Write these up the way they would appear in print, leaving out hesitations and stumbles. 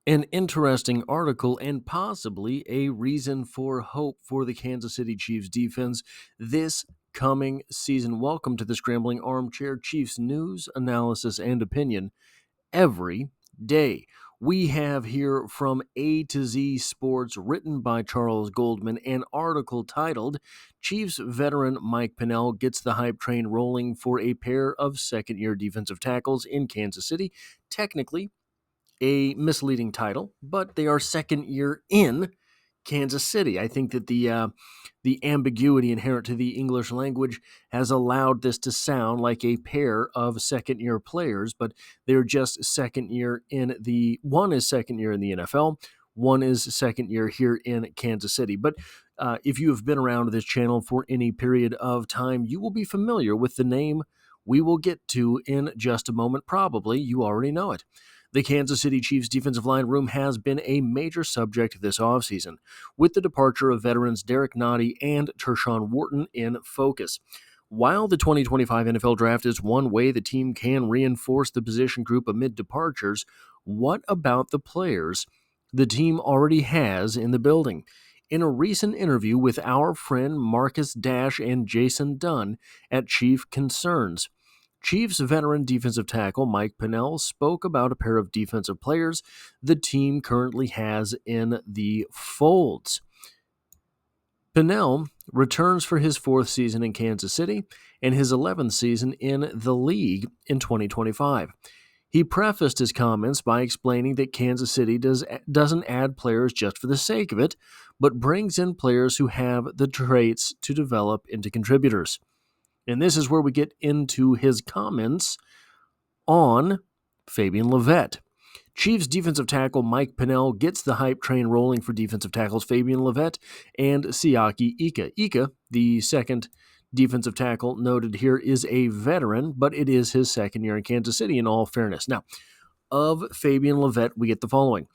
An interesting article and possibly a reason for hope for the Kansas City Chiefs defense this coming season. Welcome to the Scrambling Armchair Chiefs news, analysis, and opinion every day. We have here from A to Z Sports, written by Charles Goldman, an article titled Chiefs veteran Mike Pennel gets the hype train rolling for a pair of second-year defensive tackles in Kansas City. Technically, a misleading title, but they are second year in Kansas City. I think that the ambiguity inherent to the English language has allowed this to sound like a pair of second year players, but they're just second year one is second year in the NFL, one is second year here in Kansas City. But if you have been around this channel for any period of time, you will be familiar with the name we will get to in just a moment. Probably you already know it. The Kansas City Chiefs defensive line room has been a major subject this offseason, with the departure of veterans Derek Nottie and Tershawn Wharton in focus. While the 2025 NFL Draft is one way the team can reinforce the position group amid departures, what about the players the team already has in the building? In a recent interview with our friend Marcus Dash and Jason Dunn at Chief Concerns, Chiefs veteran defensive tackle Mike Pennel spoke about a pair of defensive players the team currently has in the folds. Pennel returns for his fourth season in Kansas City and his 11th season in the league in 2025. He prefaced his comments by explaining that Kansas City doesn't add players just for the sake of it, but brings in players who have the traits to develop into contributors. And this is where we get into his comments on Fabian Levette. Chiefs defensive tackle Mike Pennel gets the hype train rolling for defensive tackles Fabian Levette and Siaki Ika. Ika, the second defensive tackle noted here, is a veteran, but it is his second year in Kansas City in all fairness. Now, of Fabian Levette, we get the following.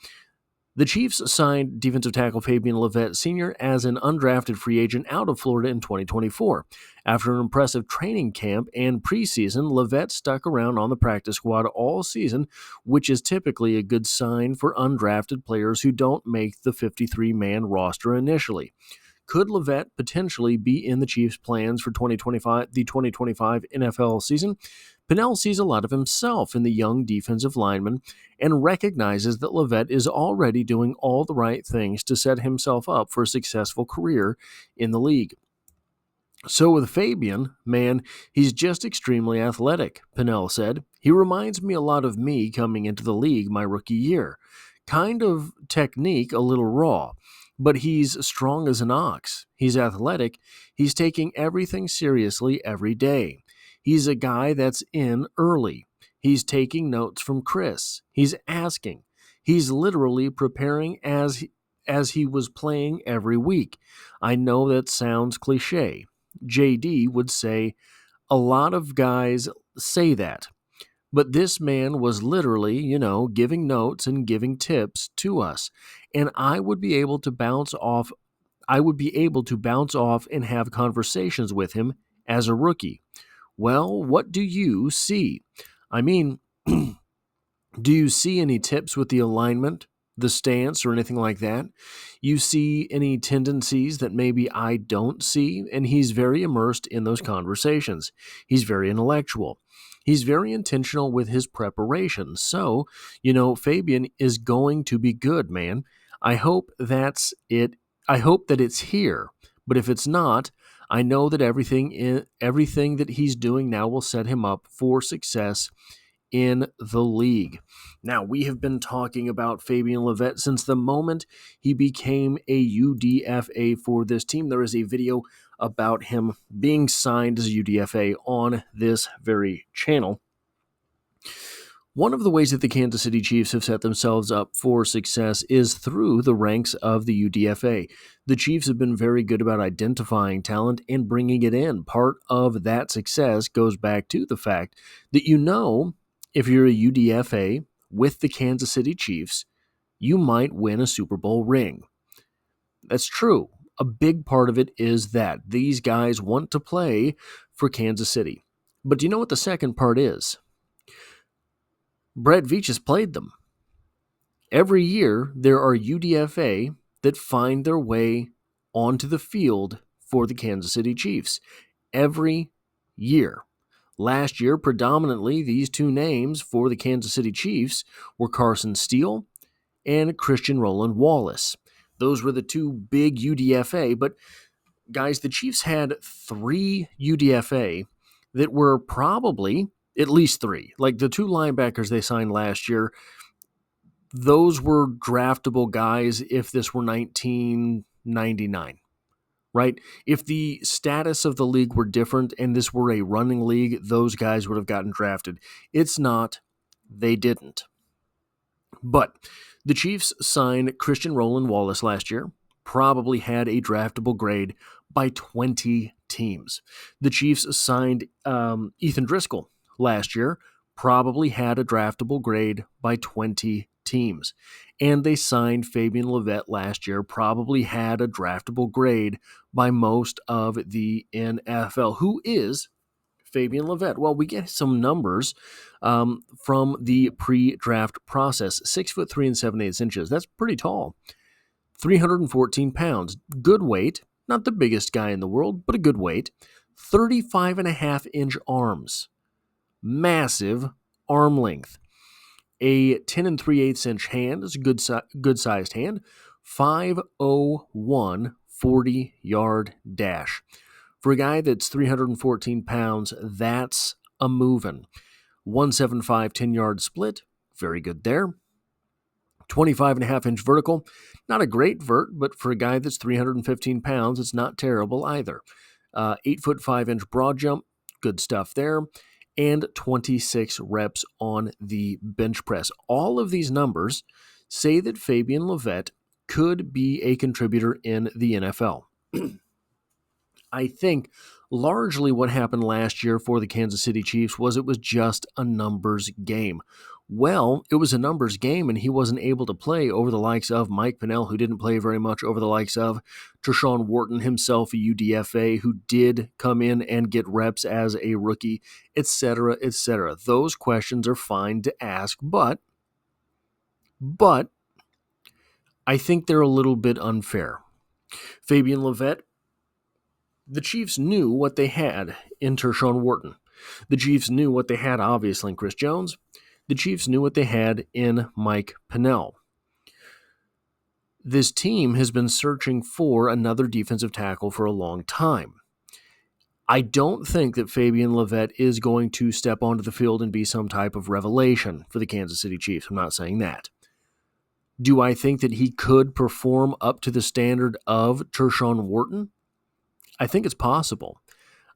The Chiefs signed defensive tackle Fabian Levette Sr. as an undrafted free agent out of Florida in 2024. After an impressive training camp and preseason, Levette stuck around on the practice squad all season, which is typically a good sign for undrafted players who don't make the 53-man roster initially. Could Levette potentially be in the Chiefs' plans for the 2025 NFL season? Pennel sees a lot of himself in the young defensive lineman and recognizes that Levette is already doing all the right things to set himself up for a successful career in the league. So with Fabian, man, he's just extremely athletic, Pennel said. He reminds me a lot of me coming into the league my rookie year. Kind of technique, a little raw, but he's strong as an ox. He's athletic. He's taking everything seriously every day. He's a guy that's in early. He's taking notes from Chris. He's asking. He's literally preparing as he was playing every week. I know that sounds cliche. JD would say, a lot of guys say that. But this man was literally, giving notes and giving tips to us. And I would be able to bounce off and have conversations with him as a rookie. Well, what do you see? I mean, do you see any tips with the alignment, the stance, or anything like that? You see any tendencies that maybe I don't see? And he's very immersed in those conversations. He's very intellectual. He's very intentional with his preparation. So, Fabian is going to be good, man. I hope that's it. I hope that it's here. But if it's not, I know that everything that he's doing now will set him up for success in the league. Now, we have been talking about Fabian Levette since the moment he became a UDFA for this team. There is a video about him being signed as a UDFA on this very channel. One of the ways that the Kansas City Chiefs have set themselves up for success is through the ranks of the UDFA. The Chiefs have been very good about identifying talent and bringing it in. Part of that success goes back to the fact that if you're a UDFA with the Kansas City Chiefs, you might win a Super Bowl ring. That's true. A big part of it is that these guys want to play for Kansas City. But do you know what the second part is? Brett Veach has played them. Every year, there are UDFA that find their way onto the field for the Kansas City Chiefs. Every year. Last year, predominantly, these two names for the Kansas City Chiefs were Carson Steele and Christian Roland Wallace. Those were the two big UDFA, but guys, the Chiefs had 3 UDFA that were probably at least 3. Like the 2 linebackers they signed last year, those were draftable guys if this were 1999. Right? If the status of the league were different and this were a running league, those guys would have gotten drafted. It's not. They didn't. But the Chiefs signed Christian Roland Wallace last year, probably had a draftable grade by 20 teams. The Chiefs signed Ethan Driscoll last year, probably had a draftable grade by 20 teams. And they signed Fabian Levette last year, probably had a draftable grade by most of the NFL. Who is Fabian Levette? Well, we get some numbers from the pre-draft process. 6'3" and 7/8 inches. That's pretty tall. 314 pounds. Good weight. Not the biggest guy in the world, but a good weight. 35.5-inch arms. Massive arm length. A 10 3/8 inch hand is a good sized hand. 5:01 40-yard dash. For a guy that's 314 pounds, that's a movin'. 175 10-yard split, very good there. 25.5-inch vertical, not a great vert, but for a guy that's 315 pounds, it's not terrible either. 8'5" broad jump, good stuff there. And 26 reps on the bench press. All of these numbers say that Fabian Levette could be a contributor in the NFL. I think largely what happened last year for the Kansas City Chiefs was it was just a numbers game. Well, it was a numbers game, and he wasn't able to play over the likes of Mike Pennell, who didn't play very much, over the likes of Tershawn Wharton himself, a UDFA, who did come in and get reps as a rookie, etc., etc. Those questions are fine to ask, but I think they're a little bit unfair. Fabian Levette, the Chiefs knew what they had in Tershawn Wharton. The Chiefs knew what they had, obviously, in Chris Jones. The Chiefs knew what they had in Mike Pennell. This team has been searching for another defensive tackle for a long time. I don't think that Fabian Levette is going to step onto the field and be some type of revelation for the Kansas City Chiefs. I'm not saying that. Do I think that he could perform up to the standard of Tershawn Wharton? I think it's possible.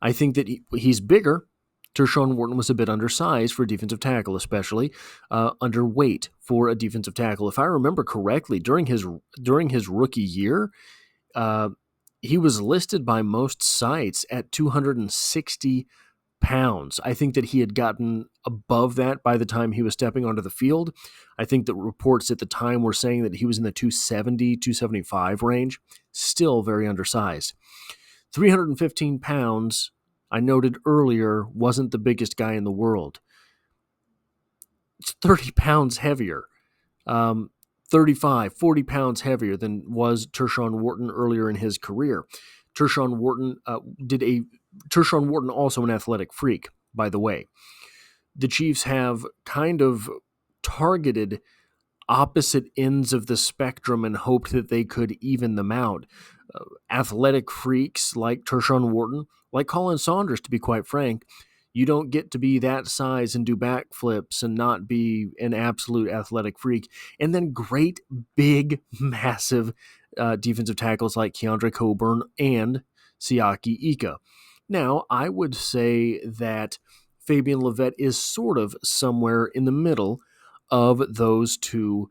I think that he's bigger. Tershawn Wharton was a bit undersized for a defensive tackle, especially underweight for a defensive tackle. If I remember correctly, during his rookie year, he was listed by most sites at 260 pounds. I think that he had gotten above that by the time he was stepping onto the field. I think that reports at the time were saying that he was in the 270, 275 range. Still very undersized. 315 pounds, I noted earlier, wasn't the biggest guy in the world. It's 30 pounds heavier, 35, 40 pounds heavier than was Tershawn Wharton earlier in his career. Tershawn Wharton also an athletic freak, by the way. The Chiefs have kind of targeted opposite ends of the spectrum and hoped that they could even them out. Athletic freaks like Tershawn Wharton, like Colin Saunders, to be quite frank, you don't get to be that size and do backflips and not be an absolute athletic freak. And then great, big, massive defensive tackles like Keandre Coburn and Siaki Ika. Now, I would say that Fabian Levette is sort of somewhere in the middle of those two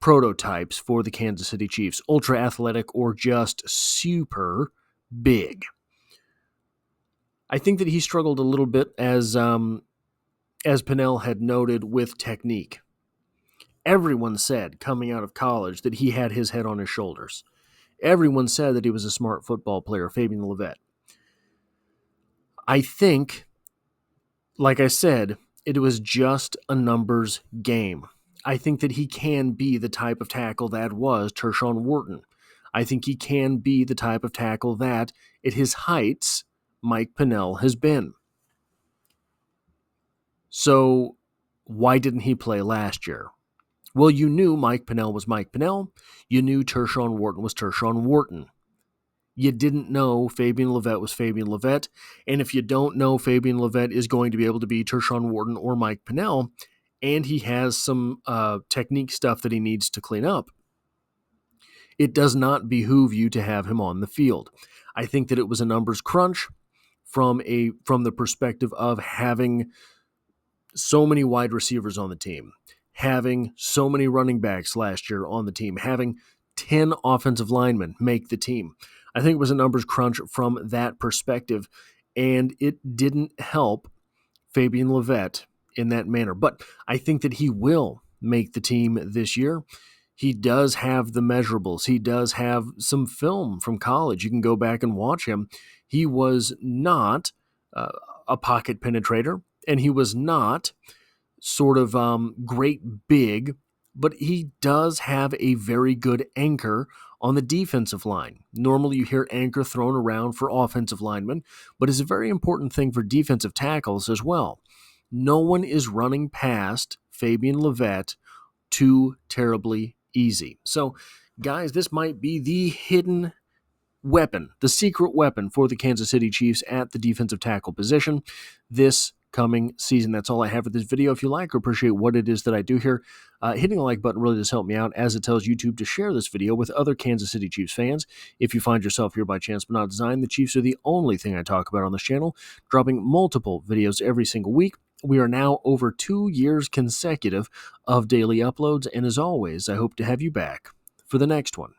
prototypes for the Kansas City Chiefs, ultra athletic or just super big. I think that he struggled a little bit as Pennell had noted with technique. Everyone said coming out of college that he had his head on his shoulders. Everyone said that he was a smart football player, Fabian Levette. I think, like I said, it was just a numbers game. I think that he can be the type of tackle that was Tershawn Wharton. I think he can be the type of tackle that, at his heights, Mike Pennel has been. So why didn't he play last year? Well, you knew Mike Pennel was Mike Pennel. You knew Tershawn Wharton was Tershawn Wharton. You didn't know Fabian Levette was Fabian Levette. And if you don't know Fabian Levette is going to be able to be Tershawn Wharton or Mike Pennel, and he has some technique stuff that he needs to clean up, it does not behoove you to have him on the field. I think that it was a numbers crunch from the perspective of having so many wide receivers on the team, having so many running backs last year on the team, having 10 offensive linemen make the team. I think it was a numbers crunch from that perspective, and it didn't help Fabian Levette in that manner. But I think that he will make the team this year. He does have the measurables. He does have some film from college. You can go back and watch him. He was not a pocket penetrator, and he was not sort of great big, but he does have a very good anchor on the defensive line. Normally you hear anchor thrown around for offensive linemen, but it's a very important thing for defensive tackles as well. No one is running past Fabian Levette too terribly easy. So, guys, this might be the hidden weapon, the secret weapon for the Kansas City Chiefs at the defensive tackle position this coming season. That's all I have for this video. If you like or appreciate what it is that I do here, hitting the like button really does help me out, as it tells YouTube to share this video with other Kansas City Chiefs fans. If you find yourself here by chance but not design, the Chiefs are the only thing I talk about on this channel, dropping multiple videos every single week. We are now over 2 years consecutive of daily uploads, and as always, I hope to have you back for the next one.